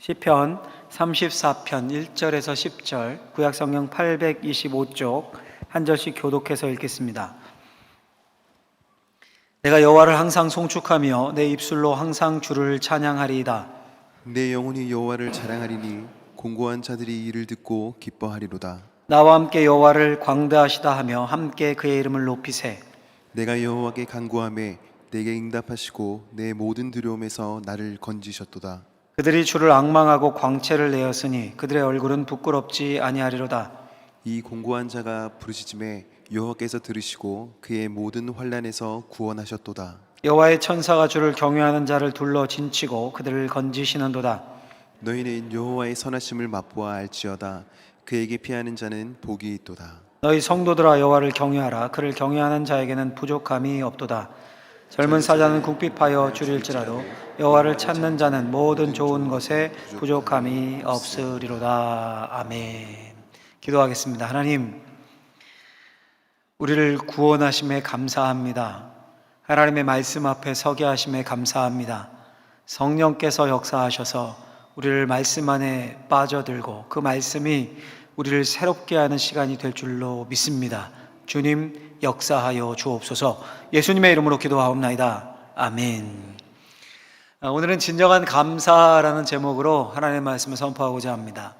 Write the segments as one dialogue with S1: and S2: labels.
S1: 시편 34편 1절에서 10절, 구약성경 825쪽 한 절씩 교독해서 읽겠습니다. 내가 여호와를 항상 송축하며 내 입술로 항상 주를 찬양하리이다.
S2: 내 영혼이 여호와를 자랑하리니 공고한 자들이 이를 듣고 기뻐하리로다.
S1: 나와 함께 여호와를 광대하시다 하며 함께 그의 이름을 높이세.
S2: 내가 여호와께 간구하매 내게 응답하시고 내 모든 두려움에서 나를 건지셨도다.
S1: 그들이 주를 앙망하고 광채를 내었으니 그들의 얼굴은 부끄럽지 아니하리로다.
S2: 이 공고한 자가 부르짖음에 여호와께서 들으시고 그의 모든 환난에서 구원하셨도다.
S1: 여호와의 천사가 주를 경외하는 자를 둘러 진치고 그들을 건지시는도다.
S2: 너희는 여호와의 선하심을 맛보아 알지어다. 그에게 피하는 자는 복이 있도다.
S1: 너희 성도들아 여호와를 경외하라. 그를 경외하는 자에게는 부족함이 없도다. 젊은 사자는 궁핍하여 줄일지라도 여호와를 찾는 자는 모든 좋은 것에 부족함이 없으리로다. 아멘. 기도하겠습니다. 하나님, 우리를 구원하심에 감사합니다. 하나님의 말씀 앞에 서게 하심에 감사합니다. 성령께서 역사하셔서 우리를 말씀 안에 빠져들고 그 말씀이 우리를 새롭게 하는 시간이 될 줄로 믿습니다. 주님 역사하여 주옵소서. 예수님의 이름으로 기도하옵나이다. 아멘. 오늘은 진정한 감사라는 제목으로 하나님의 말씀을 선포하고자 합니다.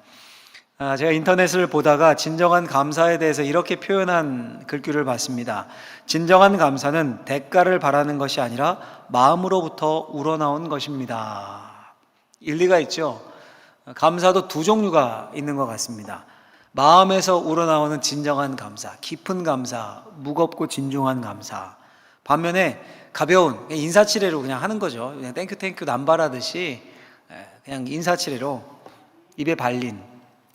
S1: 제가 인터넷을 보다가 진정한 감사에 대해서 이렇게 표현한 글귀를 봤습니다. 진정한 감사는 대가를 바라는 것이 아니라 마음으로부터 우러나온 것입니다. 일리가 있죠. 감사도 두 종류가 있는 것 같습니다. 마음에서 우러나오는 진정한 감사, 깊은 감사, 무겁고 진중한 감사. 반면에 가벼운 인사치레로 그냥 하는 거죠. 그냥 땡큐 남발하듯이 그냥 인사치레로 입에 발린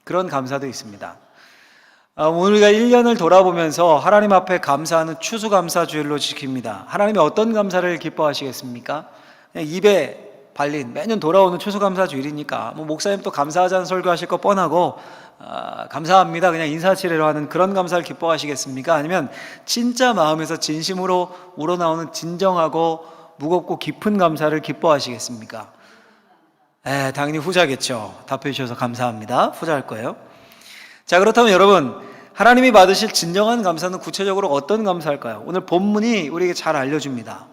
S1: 그런 감사도 있습니다. 우리가 1년을 돌아보면서 하나님 앞에 감사하는 추수감사주일로 지킵니다. 하나님이 어떤 감사를 기뻐하시겠습니까? 그냥 입에 발린 매년 돌아오는 추수감사주일이니까 목사님 또 감사하자는 설교하실 거 뻔하고 감사합니다 그냥 인사치레로 하는 그런 감사를 기뻐하시겠습니까? 아니면 진짜 마음에서 진심으로 우러나오는 진정하고 무겁고 깊은 감사를 기뻐하시겠습니까? 당연히 후자겠죠. 답해 주셔서 감사합니다. 후자일 거예요. 자, 그렇다면 여러분, 하나님이 받으실 진정한 감사는 구체적으로 어떤 감사일까요? 오늘 본문이 우리에게 잘 알려줍니다.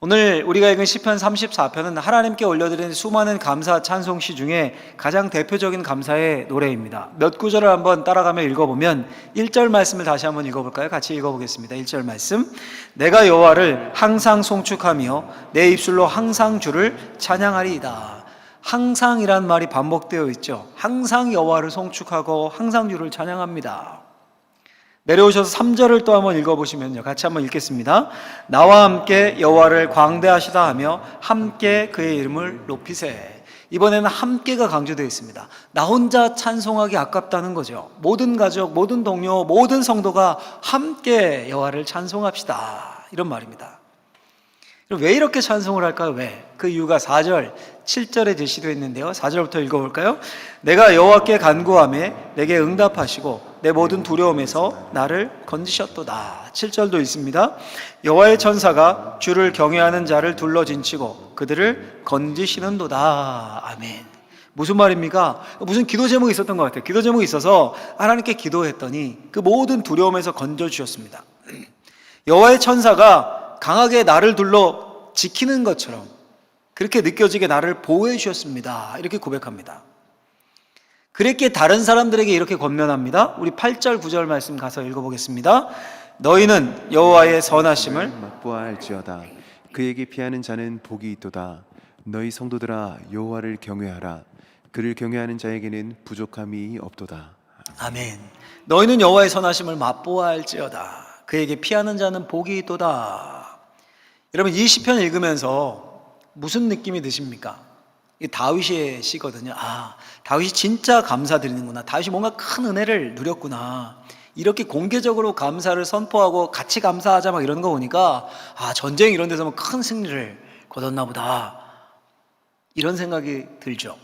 S1: 오늘 우리가 읽은 시편 34편은 하나님께 올려드리는 수많은 감사 찬송시 중에 가장 대표적인 감사의 노래입니다. 몇 구절을 한번 따라가며 읽어보면 1절 말씀을 다시 한번 읽어볼까요? 같이 읽어보겠습니다. 1절 말씀. 내가 여호와를 항상 송축하며 내 입술로 항상 주를 찬양하리이다. 항상이란 말이 반복되어 있죠. 항상 여호와를 송축하고 항상 주를 찬양합니다. 내려오셔서 3절을 또 한번 읽어보시면요. 같이 한번 읽겠습니다. 나와 함께 여호와를 광대하시다 하며 함께 그의 이름을 높이세. 이번에는 함께가 강조되어 있습니다. 나 혼자 찬송하기 아깝다는 거죠. 모든 가족, 모든 동료, 모든 성도가 함께 여호와를 찬송합시다. 이런 말입니다. 왜 이렇게 찬송을 할까요? 왜? 그 이유가 4절, 7절에 제시되어 있는데요. 4절부터 읽어볼까요? 내가 여호와께 간구하매 내게 응답하시고 내 모든 두려움에서 나를 건지셨도다. 7절도 있습니다. 여호와의 천사가 주를 경외하는 자를 둘러 진치고 그들을 건지시는도다. 아멘. 무슨 말입니까? 무슨 기도 제목이 있었던 것 같아요. 기도 제목이 있어서 하나님께 기도했더니 그 모든 두려움에서 건져주셨습니다. 여호와의 천사가 강하게 나를 둘러 지키는 것처럼 그렇게 느껴지게 나를 보호해 주셨습니다. 이렇게 고백합니다. 그랬기에 다른 사람들에게 이렇게 권면합니다. 우리 8절 9절 말씀 가서 읽어보겠습니다. 너희는 여호와의 선하심을
S2: 맛보아 알지어다. 그에게 피하는 자는 복이 있도다. 너희 성도들아 여호와를 경외하라. 그를 경외하는 자에게는 부족함이 없도다.
S1: 아멘. 너희는 여호와의 선하심을 맛보아 알지어다. 그에게 피하는 자는 복이 있도다. 여러분, 이 시편 읽으면서 무슨 느낌이 드십니까? 이 다윗의 시거든요. 다윗이 진짜 감사드리는구나. 다윗이 뭔가 큰 은혜를 누렸구나. 이렇게 공개적으로 감사를 선포하고 같이 감사하자 막 이런 거 보니까 전쟁 이런 데서 큰 승리를 거뒀나 보다. 이런 생각이 들죠.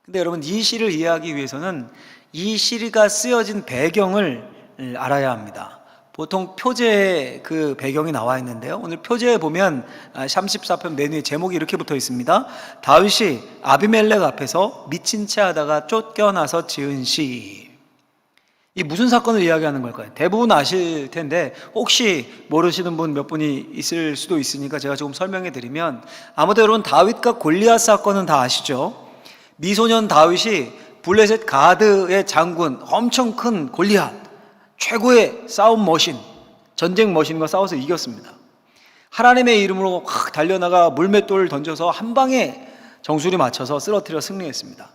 S1: 근데 여러분, 이 시를 이해하기 위해서는 이 시가 쓰여진 배경을 알아야 합니다. 보통 표제의 그 배경이 나와 있는데요. 오늘 표제에 보면 34편 맨 위에 제목이 이렇게 붙어 있습니다. 다윗이 아비멜렉 앞에서 미친 채 하다가 쫓겨나서 지은 시. 이 무슨 사건을 이야기하는 걸까요? 대부분 아실 텐데 혹시 모르시는 분 몇 분이 있을 수도 있으니까 제가 조금 설명해 드리면, 아무도 여러분 다윗과 골리앗 사건은 다 아시죠? 미소년 다윗이 블레셋 가드의 장군, 엄청 큰 골리앗, 최고의 싸움 머신, 전쟁 머신과 싸워서 이겼습니다. 하나님의 이름으로 확 달려나가 물맷돌을 던져서 한 방에 정수리 맞춰서 쓰러뜨려 승리했습니다.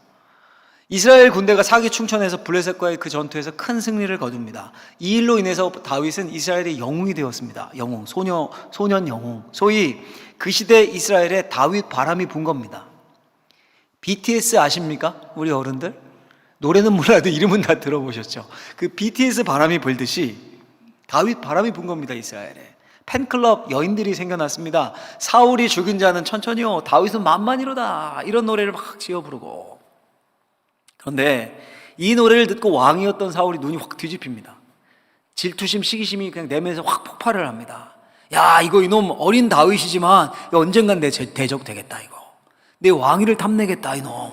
S1: 이스라엘 군대가 사기 충천해서 블레셋과의 그 전투에서 큰 승리를 거둡니다. 이 일로 인해서 다윗은 이스라엘의 영웅이 되었습니다. 영웅, 소년 영웅. 소위 그 시대 이스라엘에 다윗 바람이 분 겁니다. BTS 아십니까? 우리 어른들? 노래는 몰라도 이름은 다 들어보셨죠? 그 BTS 바람이 불듯이 다윗 바람이 분 겁니다. 이스라엘에 팬클럽 여인들이 생겨났습니다. 사울이 죽인 자는 천천히요, 다윗은 만만이로다, 이런 노래를 막 지어 부르고. 그런데 이 노래를 듣고 왕이었던 사울이 눈이 확 뒤집힙니다. 질투심, 시기심이 그냥 내면에서 확 폭발을 합니다. 야, 이거 이놈 어린 다윗이지만 언젠간 내 대적 되겠다, 이거 내 왕위를 탐내겠다, 이놈.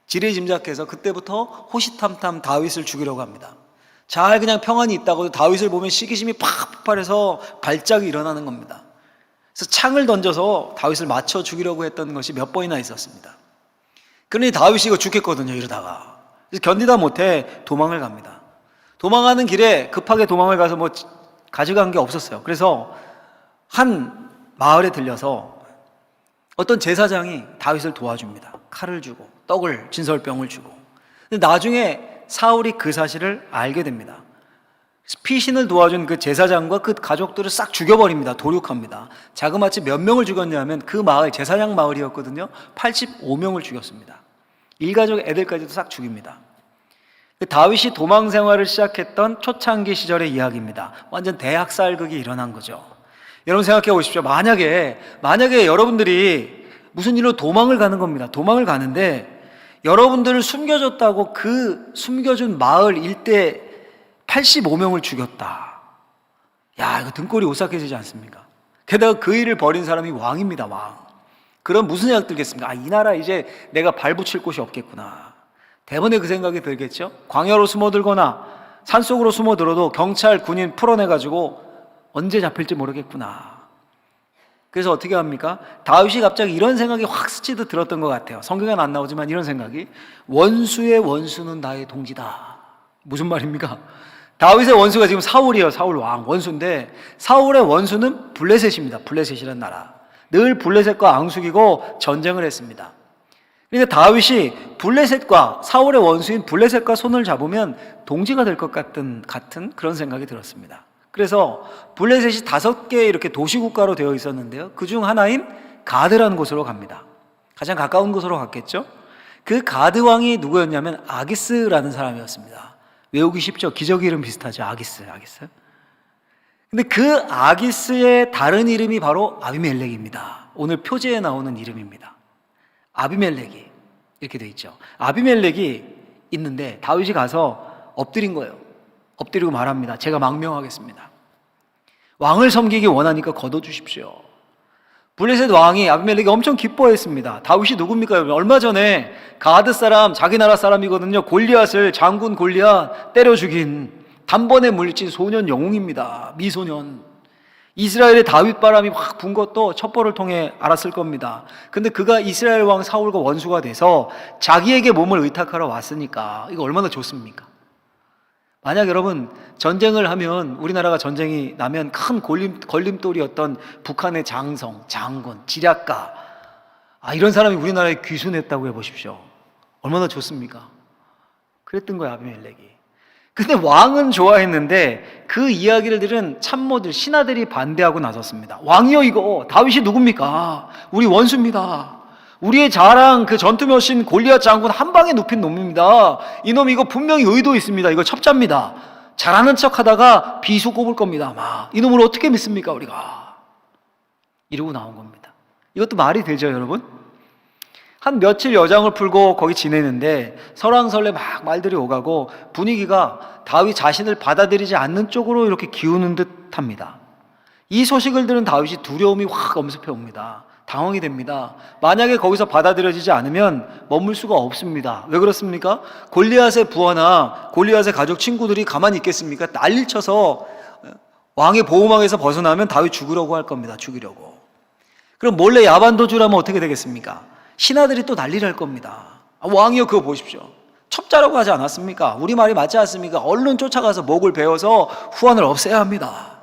S1: 지레짐작해서 그때부터 호시탐탐 다윗을 죽이려고 합니다. 잘 그냥 평안히 있다고 다윗을 보면 시기심이 팍 폭발해서 발작이 일어나는 겁니다. 그래서 창을 던져서 다윗을 맞춰 죽이려고 했던 것이 몇 번이나 있었습니다. 그러니 다윗이 이거 죽겠거든요, 이러다가. 그래서 견디다 못해 도망을 갑니다. 도망하는 길에 급하게 도망을 가서 뭐 가져간 게 없었어요. 그래서 한 마을에 들려서 어떤 제사장이 다윗을 도와줍니다. 칼을 주고 떡을, 진설병을 주고. 근데 나중에 사울이 그 사실을 알게 됩니다. 피신을 도와준 그 제사장과 그 가족들을 싹 죽여버립니다. 도륙합니다. 자그마치 몇 명을 죽였냐면 그 마을, 제사장 마을이었거든요, 85명을 죽였습니다. 일가족 애들까지도 싹 죽입니다. 다윗이 도망 생활을 시작했던 초창기 시절의 이야기입니다. 완전 대학살극이 일어난 거죠. 여러분 생각해 보십시오. 만약에 여러분들이 무슨 일로 도망을 가는 겁니다. 도망을 가는데 여러분들을 숨겨줬다고 그 숨겨준 마을 일대 85명을 죽였다. 야, 이거 등골이 오싹해지지 않습니까? 게다가 그 일을 벌인 사람이 왕입니다, 왕. 그럼 무슨 생각 들겠습니까? 아, 이 나라 이제 내가 발붙일 곳이 없겠구나. 대번에 그 생각이 들겠죠? 광야로 숨어들거나 산속으로 숨어들어도 경찰, 군인 풀어내가지고 언제 잡힐지 모르겠구나. 그래서 어떻게 합니까? 다윗이 갑자기 이런 생각이 확 스치듯 들었던 것 같아요. 성경에는 안 나오지만 이런 생각이, 원수의 원수는 나의 동지다. 무슨 말입니까? 다윗의 원수가 지금 사울이에요. 사울 왕, 원수인데 사울의 원수는 블레셋입니다. 블레셋이라는 나라. 늘 블레셋과 앙숙이고 전쟁을 했습니다. 그러니까 다윗이 블레셋과, 사울의 원수인 블레셋과 손을 잡으면 동지가 될 것 같은 그런 생각이 들었습니다. 그래서 블레셋이 5개 이렇게 도시국가로 되어 있었는데요, 그중 하나인 가드라는 곳으로 갑니다. 가장 가까운 곳으로 갔겠죠. 그 가드 왕이 누구였냐면 아기스라는 사람이었습니다. 외우기 쉽죠? 기적 이름 비슷하죠. 아기스. 근데 그 아기스의 다른 이름이 바로 아비멜렉입니다. 오늘 표제에 나오는 이름입니다. 아비멜렉이 이렇게 돼 있죠. 아비멜렉이 있는데 다윗이 가서 엎드린 거예요. 엎드리고 말합니다. 제가 망명하겠습니다. 왕을 섬기기 원하니까 거둬주십시오. 블레셋 왕이, 아비멜렉이 엄청 기뻐했습니다. 다윗이 누굽니까? 얼마 전에 가드 사람, 자기 나라 사람이거든요. 골리앗을, 장군 골리앗 때려 죽인 단번에 물리친 소년 영웅입니다. 미소년. 이스라엘의 다윗 바람이 확 분 것도 첩보를 통해 알았을 겁니다. 근데 그가 이스라엘 왕 사울과 원수가 돼서 자기에게 몸을 의탁하러 왔으니까 이거 얼마나 좋습니까? 만약 여러분 전쟁을 하면, 우리나라가 전쟁이 나면 큰 걸림돌이었던 북한의 장성, 장군, 지략가, 이런 사람이 우리나라에 귀순했다고 해보십시오. 얼마나 좋습니까? 그랬던 거예요, 아비멜렉이. 근데 왕은 좋아했는데 그 이야기를 들은 참모들, 신하들이 반대하고 나섰습니다. 왕이요, 이거 다윗이 누굽니까? 우리 원수입니다. 우리의 자랑, 그 전투머신 골리앗 장군 한 방에 눕힌 놈입니다. 이놈 이거 분명히 의도 있습니다. 이거 첩자입니다. 잘하는 척 하다가 비수 꼽을 겁니다. 아마 이놈을 어떻게 믿습니까, 우리가? 이러고 나온 겁니다. 이것도 말이 되죠, 여러분? 한 며칠 여장을 풀고 거기 지내는데 설왕설래 막 말들이 오가고 분위기가 다윗 자신을 받아들이지 않는 쪽으로 이렇게 기우는 듯합니다. 이 소식을 들은 다윗이 두려움이 확 엄습해 옵니다. 당황이 됩니다. 만약에 거기서 받아들여지지 않으면 머물 수가 없습니다. 왜 그렇습니까? 골리앗의 부하나 골리앗의 가족 친구들이 가만히 있겠습니까? 난리를 쳐서 왕의 보호막에서 벗어나면 다윗 죽으려고 할 겁니다. 죽이려고. 그럼 몰래 야반도주를 하면 어떻게 되겠습니까? 신하들이 또 난리를 할 겁니다. 왕이여 그거 보십시오. 첩자라고 하지 않았습니까? 우리 말이 맞지 않습니까? 얼른 쫓아가서 목을 베어서 후환을 없애야 합니다.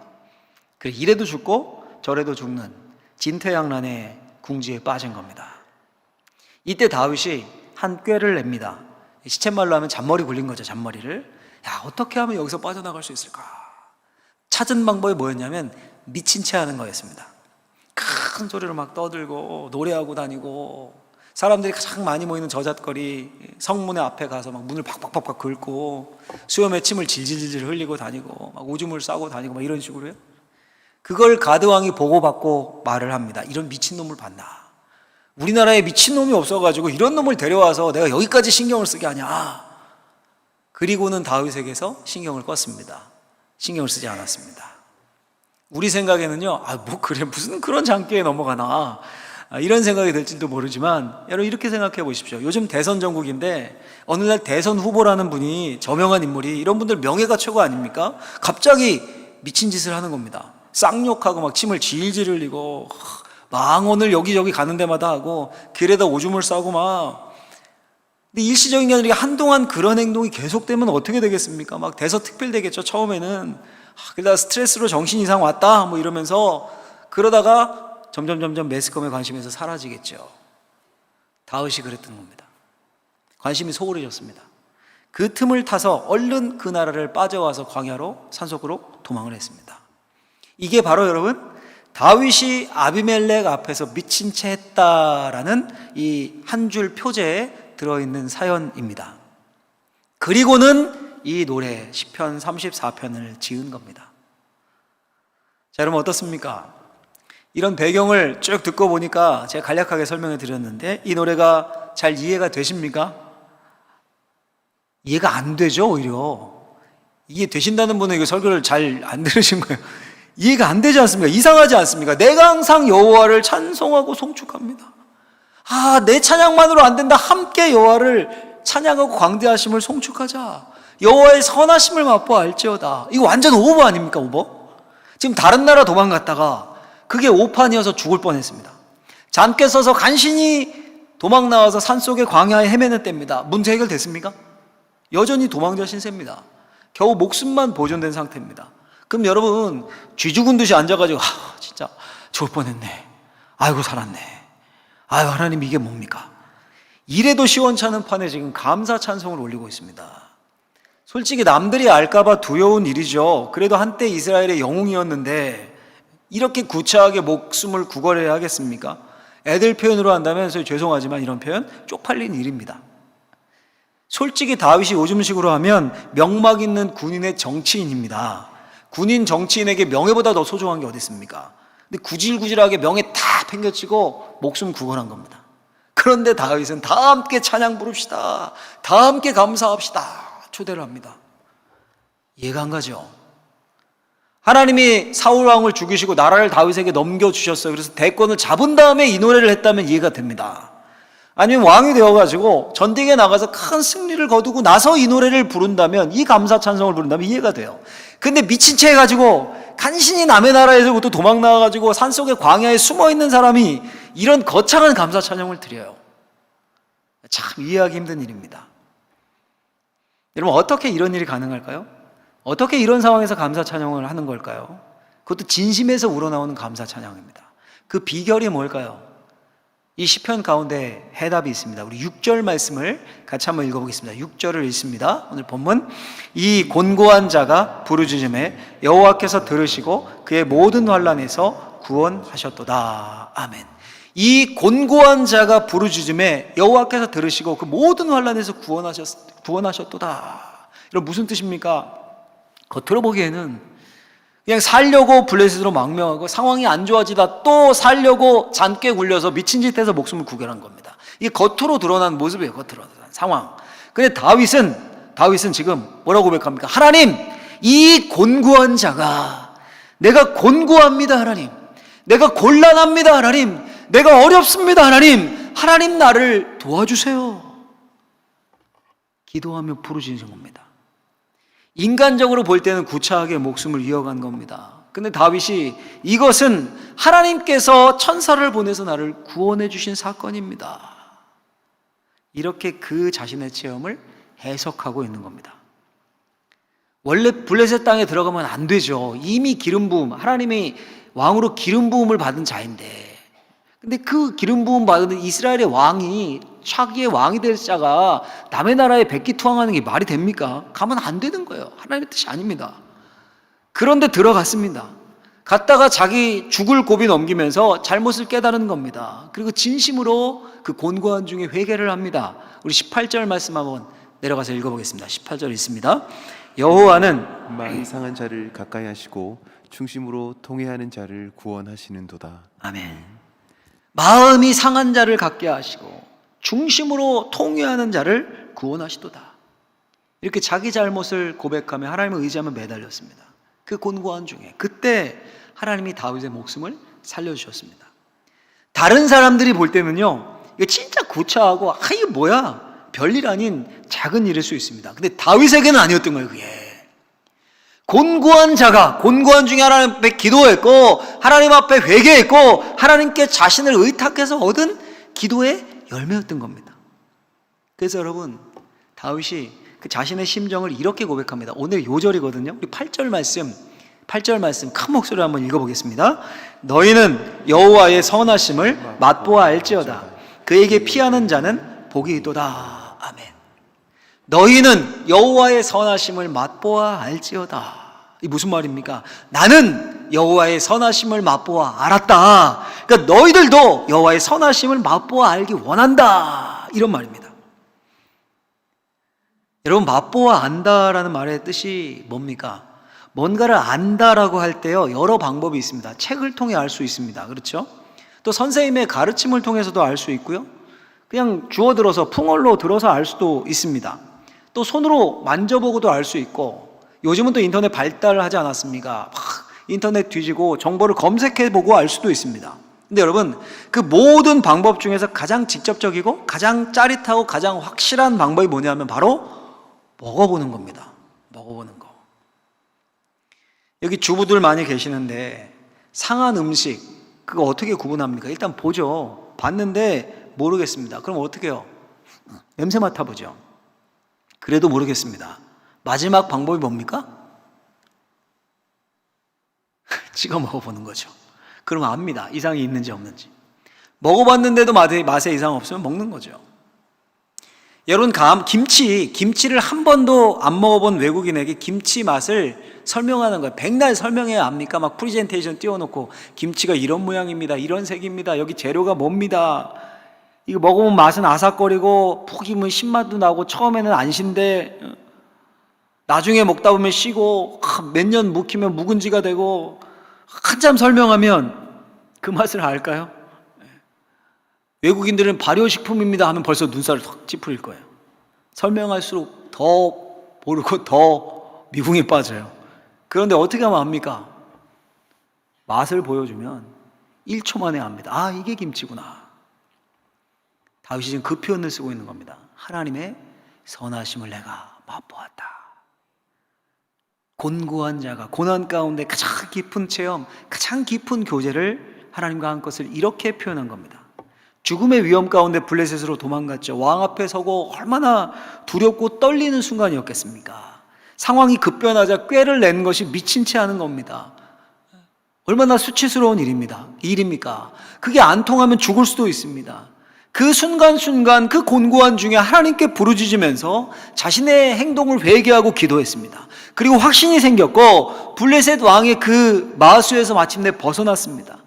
S1: 그래, 이래도 죽고 저래도 죽는 진퇴양난의 궁지에 빠진 겁니다. 이때 다윗이 한 꾀를 냅니다. 시쳇말로 하면 잔머리 굴린 거죠. 잔머리를. 야, 어떻게 하면 여기서 빠져나갈 수 있을까? 찾은 방법이 뭐였냐면 미친 채 하는 거였습니다. 큰 소리로 막 떠들고 노래하고 다니고 사람들이 가장 많이 모이는 저잣거리 성문의 앞에 가서 막 문을 팍팍팍팍 긁고 수염에 침을 질질질 흘리고 다니고 막 오줌을 싸고 다니고 막 이런 식으로요. 그걸 가드왕이 보고받고 말을 합니다. 이런 미친놈을 봤나? 우리나라에 미친놈이 없어가지고 이런 놈을 데려와서 내가 여기까지 신경을 쓰게 하냐? 그리고는 다윗에게서 신경을 껐습니다. 신경을 쓰지 않았습니다. 우리 생각에는요, 뭐 그래 무슨 그런 장기에 넘어가나 이런 생각이 들지도 모르지만 여러분 이렇게 생각해 보십시오. 요즘 대선 전국인데 어느 날 대선 후보라는 분이 저명한 인물이 이런 분들 명예가 최고 아닙니까? 갑자기 미친 짓을 하는 겁니다. 쌍욕하고 막 침을 질질 흘리고 망언을 여기저기 가는 데마다 하고 길에다 오줌을 싸고 막. 근데 일시적인 게 아니라 한동안 그런 행동이 계속되면 어떻게 되겠습니까? 막 대서특필되겠죠. 처음에는 그러다 스트레스로 정신 이상 왔다 뭐 이러면서 그러다가 점점 매스컴의 관심에서 사라지겠죠. 다윗이 그랬던 겁니다. 관심이 소홀해졌습니다. 그 틈을 타서 얼른 그 나라를 빠져와서 광야로 산속으로 도망을 했습니다. 이게 바로 여러분 다윗이 아비멜렉 앞에서 미친 채 했다라는 이 한 줄 표제에 들어있는 사연입니다. 그리고는 이 노래 시편 34편을 지은 겁니다. 자, 여러분 어떻습니까? 이런 배경을 쭉 듣고 보니까 제가 간략하게 설명해 드렸는데 이 노래가 잘 이해가 되십니까? 이해가 안 되죠. 오히려 이해 되신다는 분은 이거 설교를 잘 안 들으신 거예요. 이해가 안 되지 않습니까? 이상하지 않습니까? 내가 항상 여호와를 찬송하고 송축합니다. 내 찬양만으로 안 된다. 함께 여호와를 찬양하고 광대하심을 송축하자. 여호와의 선하심을 맛보아 알지어다. 이거 완전 오버 아닙니까? 오버? 지금 다른 나라 도망갔다가 그게 오판이어서 죽을 뻔했습니다. 잠 깨서서 간신히 도망 나와서 산속의 광야에 헤매는 때입니다. 문제 해결됐습니까? 여전히 도망자 신세입니다. 겨우 목숨만 보존된 상태입니다. 그럼 여러분 쥐 죽은 듯이 앉아가지고 진짜 죽을 뻔했네. 아이고 살았네. 아유 하나님 이게 뭡니까? 이래도 시원찮은 판에 지금 감사 찬송을 올리고 있습니다. 솔직히 남들이 알까봐 두려운 일이죠. 그래도 한때 이스라엘의 영웅이었는데 이렇게 구차하게 목숨을 구걸해야 하겠습니까? 애들 표현으로 한다면 죄송하지만 이런 표현 쪽팔린 일입니다. 솔직히 다윗이 요즘식으로 하면 명막 있는 군인의 정치인입니다. 군인 정치인에게 명예보다 더 소중한 게 어디 있습니까? 근데 구질구질하게 명예 다 팽개치고 목숨 구걸한 겁니다. 그런데 다윗은 다 함께 찬양 부릅시다. 다 함께 감사합시다. 초대를 합니다. 이해가 안 가죠? 하나님이 사울 왕을 죽이시고 나라를 다윗에게 넘겨주셨어요. 그래서 대권을 잡은 다음에 이 노래를 했다면 이해가 됩니다. 아니면 왕이 되어가지고 전쟁에 나가서 큰 승리를 거두고 나서 이 노래를 부른다면, 이 감사 찬송을 부른다면 이해가 돼요. 근데 미친 채 해가지고 간신히 남의 나라에서부터 도망 나와가지고 산속의 광야에 숨어있는 사람이 이런 거창한 감사 찬송을 드려요. 참 이해하기 힘든 일입니다. 여러분 어떻게 이런 일이 가능할까요? 어떻게 이런 상황에서 감사 찬양을 하는 걸까요? 그것도 진심에서 우러나오는 감사 찬양입니다. 그 비결이 뭘까요? 이 시편 가운데 해답이 있습니다. 우리 6절 말씀을 같이 한번 읽어보겠습니다. 6절을 읽습니다. 오늘 본문, 이 곤고한 자가 부르짖음에 여호와께서 들으시고 그의 모든 환난에서 구원하셨도다. 아멘. 이 곤고한 자가 부르짖음에 여호와께서 들으시고 그 모든 환난에서 구원하셨도다. 이런 무슨 뜻입니까? 겉으로 보기에는 그냥 살려고 블레셋으로 망명하고 상황이 안 좋아지다 또 살려고 잔꾀 굴려서 미친 짓 해서 목숨을 구별한 겁니다. 이게 겉으로 드러난 모습이에요. 겉으로 드러난 상황. 근데 다윗은 지금 뭐라고 고백합니까? 하나님, 이 곤고한 자가, 내가 곤고합니다 하나님, 내가 곤란합니다 하나님, 내가 어렵습니다 하나님 나를 도와주세요. 기도하며 부르짖은 겁니다. 인간적으로 볼 때는 구차하게 목숨을 이어간 겁니다. 근데 다윗이 이것은 하나님께서 천사를 보내서 나를 구원해 주신 사건입니다, 이렇게 그 자신의 체험을 해석하고 있는 겁니다. 원래 블레셋 땅에 들어가면 안 되죠. 이미 기름 부음, 하나님이 왕으로 기름 부음을 받은 자인데, 근데 그 기름 부음 받은 이스라엘의 왕이, 차기의 왕이 될 자가 남의 나라에 백기투항하는 게 말이 됩니까? 가면 안 되는 거예요. 하나님의 뜻이 아닙니다. 그런데 들어갔습니다. 갔다가 자기 죽을 고비 넘기면서 잘못을 깨달은 겁니다. 그리고 진심으로 그 곤고한 중에 회개를 합니다. 우리 18절 말씀 한번 내려가서 읽어보겠습니다. 18절 있습니다. 여호와는
S2: 마음이 상한 자를 가까이 하시고 중심으로 통회하는 자를 구원하시는도다.
S1: 아멘. 마음이 상한 자를 갖게 하시고 중심으로 통회하는 자를 구원하시도다. 이렇게 자기 잘못을 고백하며 하나님을 의지하며 매달렸습니다. 그 곤고한 중에 그때 하나님이 다윗의 목숨을 살려주셨습니다. 다른 사람들이 볼 때는요, 이게 진짜 구차하고 이게 뭐야, 별일 아닌 작은 일일 수 있습니다. 근데 다윗에게는 아니었던 거예요. 그게 곤고한 자가 곤고한 중에 하나님 앞에 기도했고 하나님 앞에 회개했고 하나님께 자신을 의탁해서 얻은 기도의 열매였던 겁니다. 그래서 여러분, 다윗이 그 자신의 심정을 이렇게 고백합니다. 오늘 요절이거든요. 우리 8절 말씀 큰 목소리로 한번 읽어보겠습니다. 너희는 여호와의 선하심을 맛보아 알지어다. 그에게 피하는 자는 복이 있도다. 아멘. 너희는 여호와의 선하심을 맛보아 알지어다. 이 무슨 말입니까? 나는 여호와의 선하심을 맛보아 알았다. 그러니까 너희들도 여호와의 선하심을 맛보아 알기 원한다, 이런 말입니다. 여러분, 맛보아 안다라는 말의 뜻이 뭡니까? 뭔가를 안다라고 할 때요, 여러 방법이 있습니다. 책을 통해 알 수 있습니다. 그렇죠? 또 선생님의 가르침을 통해서도 알 수 있고요, 그냥 주워 들어서 풍월로 들어서 알 수도 있습니다. 또 손으로 만져보고도 알 수 있고, 요즘은 또 인터넷 발달을 하지 않았습니까? 막 인터넷 뒤지고 정보를 검색해보고 알 수도 있습니다. 근데 여러분, 그 모든 방법 중에서 가장 직접적이고 가장 짜릿하고 가장 확실한 방법이 뭐냐면 바로 먹어보는 겁니다. 먹어보는 거. 여기 주부들 많이 계시는데 상한 음식, 그거 어떻게 구분합니까? 일단 보죠. 봤는데 모르겠습니다. 그럼 어떻게 해요? 냄새 맡아보죠. 그래도 모르겠습니다. 마지막 방법이 뭡니까? 찍어 먹어보는 거죠. 그러면 압니다. 이상이 있는지 없는지. 먹어봤는데도 맛에 이상 없으면 먹는 거죠. 여러분, 김치를 한 번도 안 먹어본 외국인에게 김치 맛을 설명하는 거예요. 백날 설명해야 압니까? 막 프리젠테이션 띄워놓고 김치가 이런 모양입니다, 이런 색입니다, 여기 재료가 뭡니다, 이거 먹으면 맛은 아삭거리고 푹 익으면 신맛도 나고 처음에는 안 신데 나중에 먹다 보면 쉬고 몇 년 묵히면 묵은지가 되고, 한참 설명하면 그 맛을 알까요? 외국인들은 발효식품입니다 하면 벌써 눈살을 턱 찌푸릴 거예요. 설명할수록 더 모르고 더 미궁에 빠져요. 그런데 어떻게 하면 압니까? 맛을 보여주면 1초 만에 압니다. 아, 이게 김치구나. 다윗이 지금 그 표현을 쓰고 있는 겁니다. 하나님의 선하심을 내가 맛보았다. 곤고한 자가 고난 가운데 가장 깊은 체험, 가장 깊은 교제를 하나님과 한 것을 이렇게 표현한 겁니다. 죽음의 위험 가운데 블레셋으로 도망갔죠. 왕 앞에 서고 얼마나 두렵고 떨리는 순간이었겠습니까? 상황이 급변하자 꾀를 낸 것이 미친 채 하는 겁니다. 얼마나 수치스러운 일입니까? 그게 안 통하면 죽을 수도 있습니다. 그 순간순간 그 곤고한 중에 하나님께 부르짖으면서 자신의 행동을 회개하고 기도했습니다. 그리고 확신이 생겼고 블레셋 왕의 그 마수에서 마침내 벗어났습니다.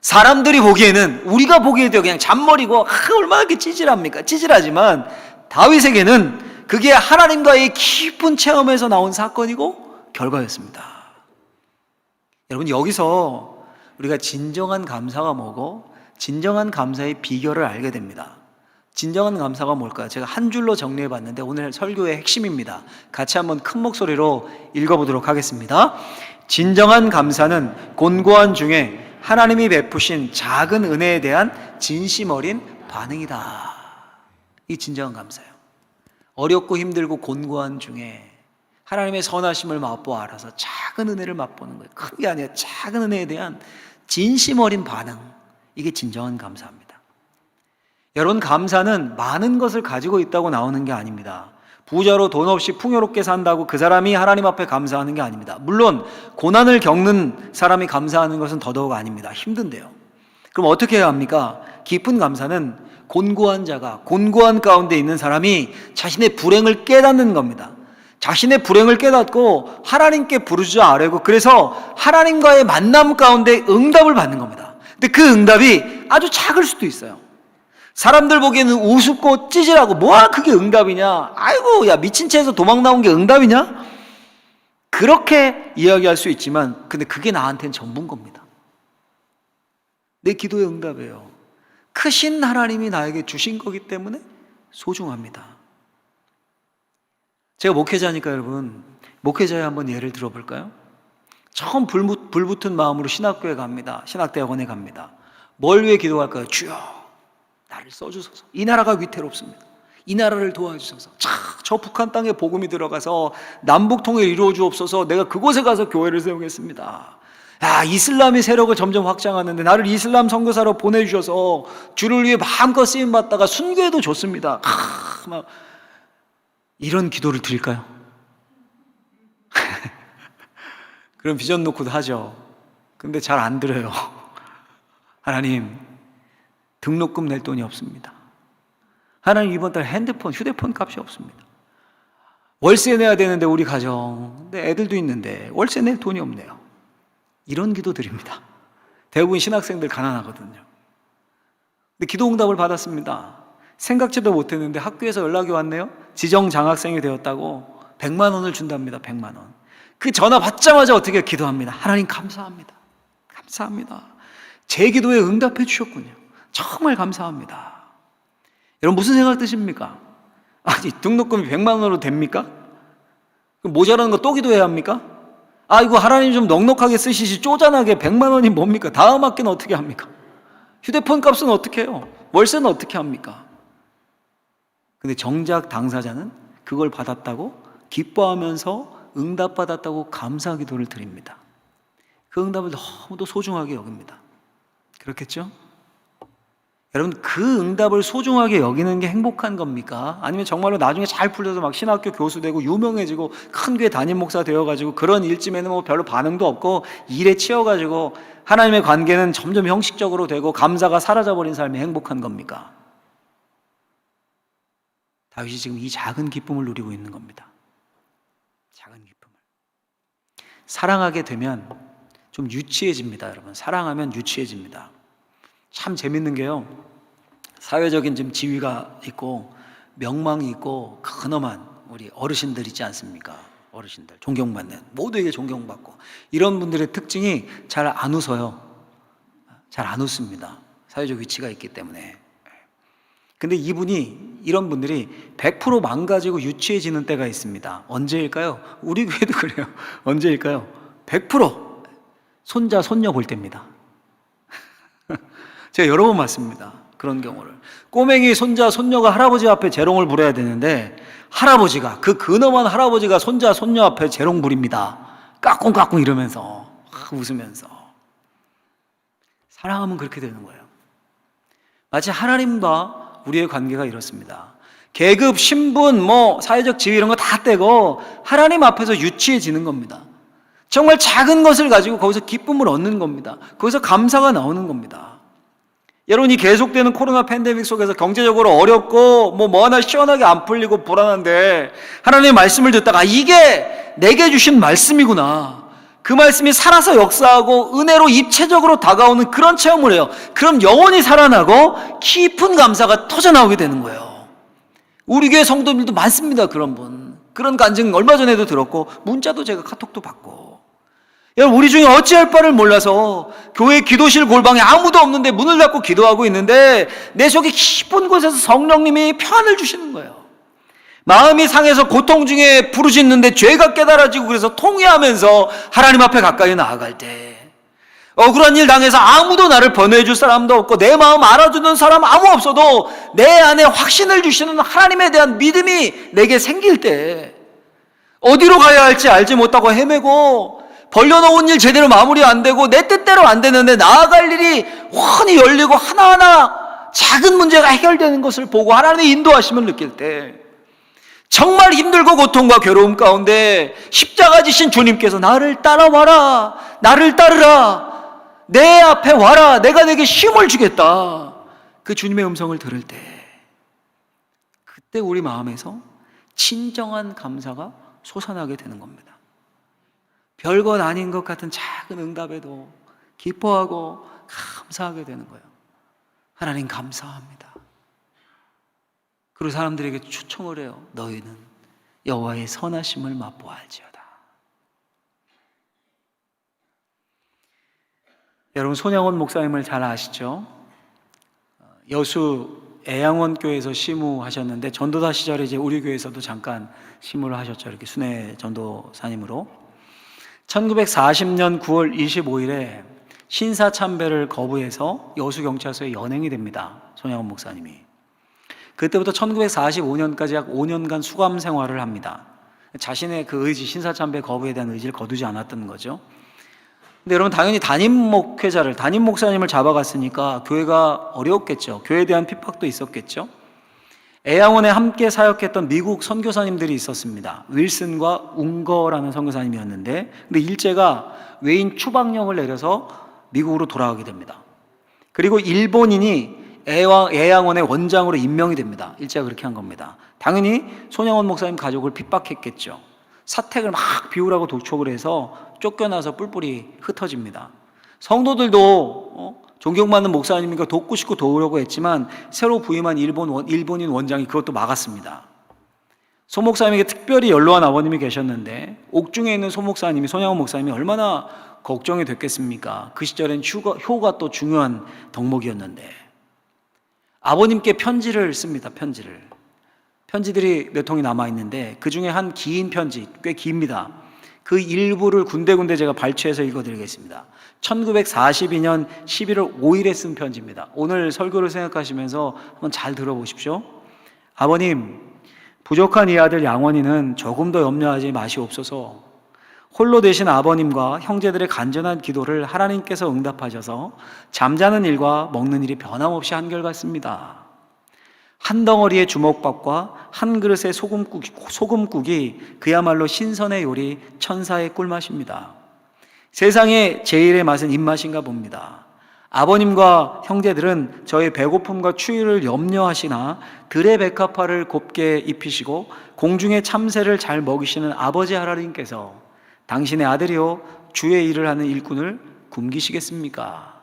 S1: 사람들이 보기에는, 우리가 보기에도 그냥 잔머리고 얼마나 이렇게 찌질합니까? 찌질하지만 다윗에게는 그게 하나님과의 깊은 체험에서 나온 사건이고 결과였습니다. 여러분, 여기서 우리가 진정한 감사가 뭐고 진정한 감사의 비결을 알게 됩니다. 진정한 감사가 뭘까요? 제가 한 줄로 정리해 봤는데 오늘 설교의 핵심입니다. 같이 한번 큰 목소리로 읽어보도록 하겠습니다. 진정한 감사는 곤고한 중에 하나님이 베푸신 작은 은혜에 대한 진심 어린 반응이다. 이 진정한 감사예요. 어렵고 힘들고 곤고한 중에 하나님의 선하심을 맛보아 알아서 작은 은혜를 맛보는 거예요. 큰 게 아니라 작은 은혜에 대한 진심 어린 반응. 이게 진정한 감사입니다. 여러분, 감사는 많은 것을 가지고 있다고 나오는 게 아닙니다. 부자로 돈 없이 풍요롭게 산다고 그 사람이 하나님 앞에 감사하는 게 아닙니다. 물론 고난을 겪는 사람이 감사하는 것은 더더욱 아닙니다. 힘든데요. 그럼 어떻게 해야 합니까? 깊은 감사는 곤고한 자가, 곤고한 가운데 있는 사람이 자신의 불행을 깨닫는 겁니다. 자신의 불행을 깨닫고 하나님께 부르짖어 아뢰고, 그래서 하나님과의 만남 가운데 응답을 받는 겁니다. 근데 그 응답이 아주 작을 수도 있어요. 사람들 보기에는 우습고 찌질하고 뭐야 그게 응답이냐, 아이고 야 미친 채에서 도망 나온 게 응답이냐, 그렇게 이야기할 수 있지만 근데 그게 나한테는 전부인 겁니다. 내 기도의 응답이에요. 크신 하나님이 나에게 주신 거기 때문에 소중합니다. 제가 목회자니까 여러분, 목회자의 한번 예를 들어볼까요? 처음 불붙은 마음으로 신학교에 갑니다. 신학대학원에 갑니다. 뭘 위해 기도할까요? 주여 나를 써주소서. 이 나라가 위태롭습니다. 이 나라를 도와주소서. 저 북한 땅에 복음이 들어가서 남북통일 이루어 주옵소서. 내가 그곳에 가서 교회를 세우겠습니다. 야, 이슬람이 세력을 점점 확장하는데 나를 이슬람 선교사로 보내주셔서 주를 위해 마음껏 쓰임받다가 순교해도 좋습니다. 막 이런 기도를 드릴까요? 그럼 비전 놓고도 하죠. 근데 잘 안 들어요. 하나님, 등록금 낼 돈이 없습니다. 하나님, 이번 달 휴대폰 값이 없습니다. 월세 내야 되는데 우리 가정, 근데 애들도 있는데 월세 낼 돈이 없네요. 이런 기도 드립니다. 대부분 신학생들 가난하거든요. 근데 기도 응답을 받았습니다. 생각지도 못했는데 학교에서 연락이 왔네요. 지정 장학생이 되었다고 100만 원을 준답니다. 100만 원. 그 전화 받자마자 어떻게 기도합니다. 하나님 감사합니다. 감사합니다. 제 기도에 응답해 주셨군요. 정말 감사합니다. 여러분, 무슨 생각 드십니까? 아니, 등록금이 100만 원으로 됩니까? 모자라는 거 또 기도해야 합니까? 아, 이거 하나님 좀 넉넉하게 쓰시지 쪼잔하게 100만 원이 뭡니까? 다음 학기는 어떻게 합니까? 휴대폰 값은 어떻게 해요? 월세는 어떻게 합니까? 근데 정작 당사자는 그걸 받았다고 기뻐하면서 응답받았다고 감사 기도를 드립니다. 그 응답을 너무도 소중하게 여깁니다. 그렇겠죠? 여러분, 그 응답을 소중하게 여기는 게 행복한 겁니까? 아니면 정말로 나중에 잘 풀려서 막 신학교 교수 되고 유명해지고 큰 교회 담임 목사 되어가지고 그런 일쯤에는 뭐 별로 반응도 없고 일에 치여가지고 하나님의 관계는 점점 형식적으로 되고 감사가 사라져버린 삶이 행복한 겁니까? 다윗이 지금 이 작은 기쁨을 누리고 있는 겁니다. 작은 기쁨을. 사랑하게 되면 좀 유치해집니다, 여러분. 사랑하면 유치해집니다. 참 재밌는 게요, 사회적인 지금 지위가 있고 명망이 있고 근엄한 우리 어르신들 있지 않습니까? 어르신들 존경받는, 모두에게 존경받고 이런 분들의 특징이 잘 안 웃어요. 잘 안 웃습니다. 사회적 위치가 있기 때문에. 근데 이런 분들이 100% 망가지고 유치해지는 때가 있습니다. 언제일까요? 우리 교회도 그래요. 언제일까요? 100% 손자 손녀 볼 때입니다. 제가 여러 번 봤습니다. 그런 경우를. 꼬맹이 손자 손녀가 할아버지 앞에 재롱을 부려야 되는데 할아버지가, 그 근엄한 할아버지가 손자 손녀 앞에 재롱 부립니다. 까꿍까꿍 이러면서 웃으면서. 사랑하면 그렇게 되는 거예요. 마치 하나님과 우리의 관계가 이렇습니다. 계급, 신분, 사회적 지위 이런 거 다 떼고 하나님 앞에서 유치해지는 겁니다. 정말 작은 것을 가지고 거기서 기쁨을 얻는 겁니다. 거기서 감사가 나오는 겁니다. 여러분이 계속되는 코로나 팬데믹 속에서 경제적으로 어렵고 뭐 하나 시원하게 안 풀리고 불안한데 하나님의 말씀을 듣다가 이게 내게 주신 말씀이구나, 그 말씀이 살아서 역사하고 은혜로 입체적으로 다가오는 그런 체험을 해요. 그럼 영혼이 살아나고 깊은 감사가 터져나오게 되는 거예요. 우리 교회 성도님들도 많습니다. 그런 분, 그런 간증 얼마 전에도 들었고 문자도 제가 카톡도 받고. 여러분, 우리 중에 어찌할 바를 몰라서 교회 기도실 골방에 아무도 없는데 문을 닫고 기도하고 있는데 내 속에 깊은 곳에서 성령님이 평안을 주시는 거예요. 마음이 상해서 고통 중에 부르짖는데 죄가 깨달아지고 그래서 통회하면서 하나님 앞에 가까이 나아갈 때, 억울한 일 당해서 아무도 나를 번호해 줄 사람도 없고 내 마음 알아주는 사람 아무 없어도 내 안에 확신을 주시는 하나님에 대한 믿음이 내게 생길 때, 어디로 가야 할지 알지 못하고 헤매고 벌려놓은 일 제대로 마무리 안 되고 내 뜻대로 안 되는데 나아갈 일이 훤히 열리고 하나하나 작은 문제가 해결되는 것을 보고 하나님의 인도하심을 느낄 때, 정말 힘들고 고통과 괴로움 가운데 십자가 지신 주님께서 나를 따라와라, 나를 따르라, 내 앞에 와라, 내가 내게 쉼을 주겠다, 그 주님의 음성을 들을 때, 그때 우리 마음에서 진정한 감사가 솟아나게 되는 겁니다. 별것 아닌 것 같은 작은 응답에도 기뻐하고 감사하게 되는 거예요. 하나님 감사합니다. 그리고 사람들에게 추청을 해요. 너희는 여호와의 선하심을 맛보아할지어다. 여러분, 손양원 목사님을 잘 아시죠? 여수 애양원 교회에서 시무하셨는데 전도사 시절에 이제 우리 교회에서도 잠깐 시무를 하셨죠. 이렇게 순회 전도사님으로. 1940년 9월 25일에 신사참배를 거부해서 여수경찰서에 연행이 됩니다. 손양원 목사님이. 그때부터 1945년까지 약 5년간 수감 생활을 합니다. 자신의 그 의지, 신사참배 거부에 대한 의지를 거두지 않았던 거죠. 근데 여러분, 당연히 담임 목사님을 잡아갔으니까 교회가 어려웠겠죠. 교회에 대한 핍박도 있었겠죠. 애양원에 함께 사역했던 미국 선교사님들이 있었습니다. 윌슨과 웅거라는 선교사님이었는데, 근데 일제가 외인 추방령을 내려서 미국으로 돌아가게 됩니다. 그리고 일본인이 애양원의 원장으로 임명이 됩니다. 일제가 그렇게 한 겁니다. 당연히 손양원 목사님 가족을 핍박했겠죠. 사택을 막 비우라고 독촉을 해서 쫓겨나서 뿔뿔이 흩어집니다. 성도들도 존경받는 목사님이니까 돕고 싶고 도우려고 했지만 새로 부임한 일본인 원장이 그것도 막았습니다. 소 목사님에게 특별히 연로한 아버님이 계셨는데 옥중에 있는 소 목사님이, 손양원 목사님이 얼마나 걱정이 됐겠습니까? 그 시절엔 효가 또 중요한 덕목이었는데 아버님께 편지를 씁니다. 편지들이 몇 통이 남아있는데 그 중에 한 긴 편지, 꽤 깁니다. 그 일부를 군데군데 제가 발췌해서 읽어드리겠습니다. 1942년 11월 5일에 쓴 편지입니다. 오늘 설교를 생각하시면서 한번 잘 들어보십시오. 아버님, 부족한 이 아들 양원이는 조금 더 염려하지 마시옵소서. 홀로 되신 아버님과 형제들의 간절한 기도를 하나님께서 응답하셔서 잠자는 일과 먹는 일이 변함없이 한결같습니다. 한 덩어리의 주먹밥과 한 그릇의 소금국이 그야말로 신선의 요리, 천사의 꿀맛입니다. 세상의 제일의 맛은 입맛인가 봅니다. 아버님과 형제들은 저의 배고픔과 추위를 염려하시나 들의 백합화를 곱게 입히시고 공중의 참새를 잘 먹이시는 아버지 하나님께서 당신의 아들이요 주의 일을 하는 일꾼을 굶기시겠습니까?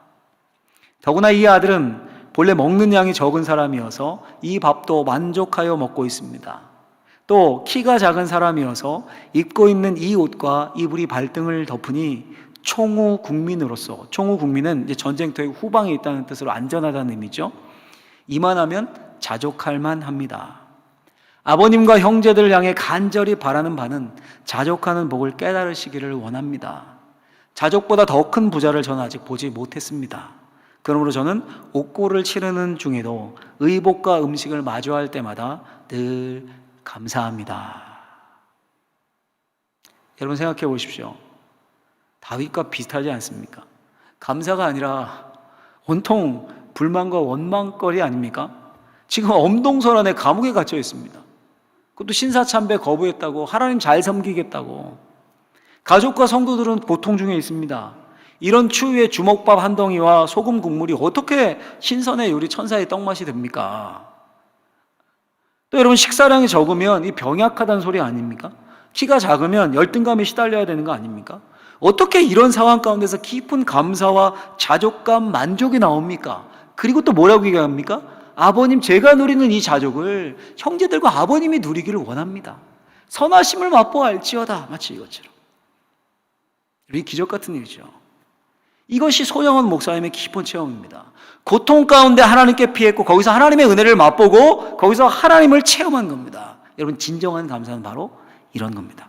S1: 더구나 이 아들은 본래 먹는 양이 적은 사람이어서 이 밥도 만족하여 먹고 있습니다. 또 키가 작은 사람이어서 입고 있는 이 옷과 이불이 발등을 덮으니 총후 국민으로서, 총후 국민은 이제 전쟁터의 후방에 있다는 뜻으로 안전하다는 의미죠. 이만하면 자족할 만합니다. 아버님과 형제들을 향해 간절히 바라는 바는 자족하는 복을 깨달으시기를 원합니다. 자족보다 더 큰 부자를 저는 아직 보지 못했습니다. 그러므로 저는 옥고를 치르는 중에도 의복과 음식을 마주할 때마다 늘 감사합니다. 여러분 생각해 보십시오. 다윗과 비슷하지 않습니까? 감사가 아니라 온통 불만과 원망거리 아닙니까? 지금 엄동설 안에 감옥에 갇혀 있습니다. 그것도 신사참배 거부했다고, 하나님 잘 섬기겠다고. 가족과 성도들은 고통 중에 있습니다. 이런 추위에 주먹밥 한 덩이와 소금 국물이 어떻게 신선의 요리 천사의 떡맛이 됩니까? 또 여러분 식사량이 적으면 이 병약하다는 소리 아닙니까? 키가 작으면 열등감에 시달려야 되는 거 아닙니까? 어떻게 이런 상황 가운데서 깊은 감사와 자족감, 만족이 나옵니까? 그리고 또 뭐라고 얘기합니까? 아버님, 제가 누리는 이 자족을 형제들과 아버님이 누리기를 원합니다. 선하심을 맛보아 알지어다. 마치 이것처럼. 이 기적 같은 일이죠. 이것이 손영원 목사님의 깊은 체험입니다. 고통 가운데 하나님께 피했고 거기서 하나님의 은혜를 맛보고 거기서 하나님을 체험한 겁니다. 여러분, 진정한 감사는 바로 이런 겁니다.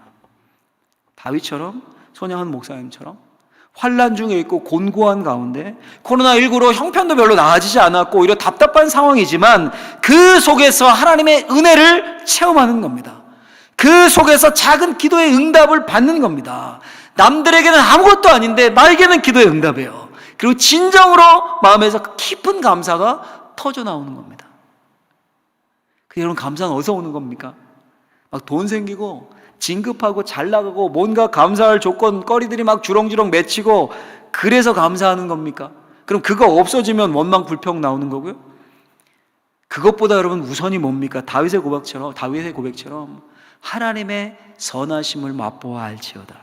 S1: 다윗처럼, 손영원 목사님처럼 환난 중에 있고 곤고한 가운데 코로나19로 형편도 별로 나아지지 않았고 오히려 답답한 상황이지만 그 속에서 하나님의 은혜를 체험하는 겁니다. 그 속에서 작은 기도의 응답을 받는 겁니다. 남들에게는 아무것도 아닌데 나에게는 기도의 응답이에요. 그리고 진정으로 마음에서 깊은 감사가 터져 나오는 겁니다. 여러분, 감사는 어디서 오는 겁니까? 막 돈 생기고 진급하고 잘 나가고 뭔가 감사할 조건거리들이 막 주렁주렁 맺히고 그래서 감사하는 겁니까? 그럼 그거 없어지면 원망 불평 나오는 거고요. 그것보다 여러분 우선이 뭡니까? 다윗의 고백처럼 하나님의 선하심을 맛보아 알지어다.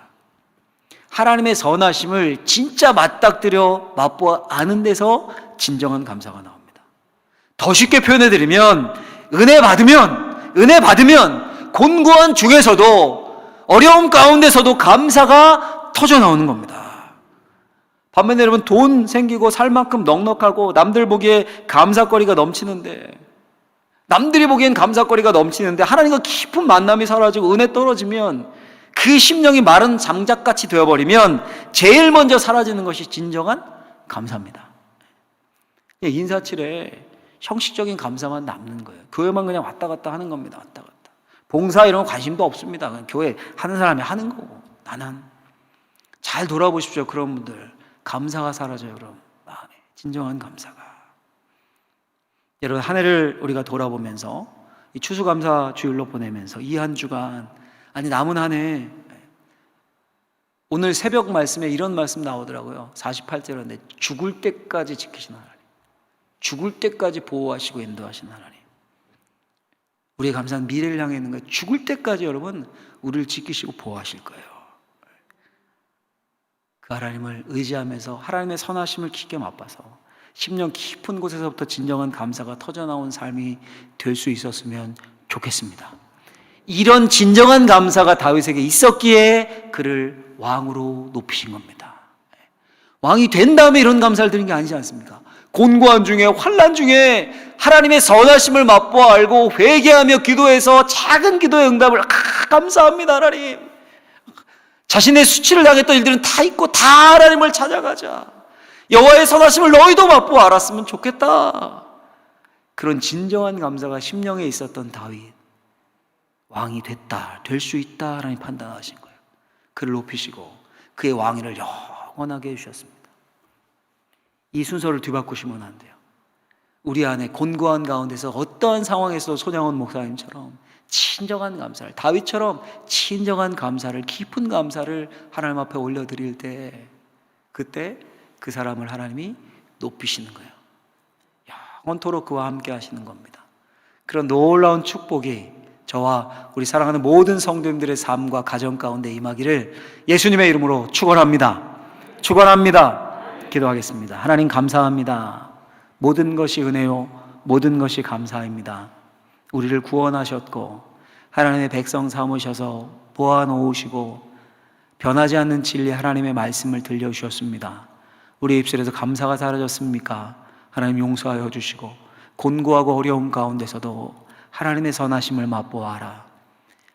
S1: 하나님의 선하심을 진짜 맞닥뜨려 맛보아 아는 데서 진정한 감사가 나옵니다. 더 쉽게 표현해드리면 은혜 받으면 곤고한 중에서도 어려움 가운데서도 감사가 터져 나오는 겁니다. 반면에 여러분, 돈 생기고 살 만큼 넉넉하고 남들 보기에 감사거리가 넘치는데 하나님과 깊은 만남이 사라지고 은혜 떨어지면 그 심령이 마른 장작같이 되어버리면 제일 먼저 사라지는 것이 진정한 감사입니다. 인사치레 형식적인 감사만 남는 거예요. 교회만 그냥 왔다 갔다 하는 겁니다. 왔다 갔다. 봉사 이런 거 관심도 없습니다. 그냥 교회 하는 사람이 하는 거고. 나는 잘 돌아보십시오. 그런 분들 감사가 사라져요. 그럼 마음에 진정한 감사가. 여러분, 한 해를 우리가 돌아보면서 이 추수감사 주일로 보내면서 이 한 주간, 아니 남은 한 해, 오늘 새벽 말씀에 이런 말씀 나오더라고요. 48절인데 죽을 때까지 지키시는 하나님, 죽을 때까지 보호하시고 인도하시는 하나님. 우리의 감사는 미래를 향해 있는 거예요. 죽을 때까지 여러분 우리를 지키시고 보호하실 거예요. 그 하나님을 의지하면서 하나님의 선하심을 깊게 맛봐서 심령 깊은 곳에서부터 진정한 감사가 터져나온 삶이 될 수 있었으면 좋겠습니다. 이런 진정한 감사가 다윗에게 있었기에 그를 왕으로 높이신 겁니다. 왕이 된 다음에 이런 감사를 드린 게 아니지 않습니까? 곤고한 중에, 환난 중에 하나님의 선하심을 맛보아 알고 회개하며 기도해서 작은 기도의 응답을 감사합니다 하나님. 자신의 수치를 당했던 일들은 다 잊고 다 하나님을 찾아가자. 여호와의 선하심을 너희도 맛보아 알았으면 좋겠다. 그런 진정한 감사가 심령에 있었던 다윗, 왕이 됐다, 될 수 있다 하나님 판단하신 거예요. 그를 높이시고 그의 왕위를 영원하게 해주셨습니다. 이 순서를 뒤바꾸시면 안 돼요. 우리 안에 곤고한 가운데서 어떠한 상황에서도 손영원 목사님처럼 진정한 감사를, 다윗처럼 진정한 감사를, 깊은 감사를 하나님 앞에 올려드릴 때, 그때 그 사람을 하나님이 높이시는 거예요. 영원토록 그와 함께 하시는 겁니다. 그런 놀라운 축복이 저와 우리 사랑하는 모든 성도님들의 삶과 가정 가운데 임하기를 예수님의 이름으로 축원합니다. 기도하겠습니다. 하나님 감사합니다. 모든 것이 은혜요, 모든 것이 감사입니다. 우리를 구원하셨고 하나님의 백성 삼으셔서 보아놓으시고 변하지 않는 진리 하나님의 말씀을 들려주셨습니다. 우리 입술에서 감사가 사라졌습니까? 하나님 용서하여 주시고 곤고하고 어려운 가운데서도 하나님의 선하심을 맛보아라.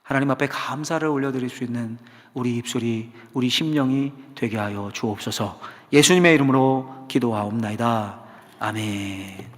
S1: 하나님 앞에 감사를 올려드릴 수 있는 우리 입술이, 우리 심령이 되게 하여 주옵소서. 예수님의 이름으로 기도하옵나이다. 아멘.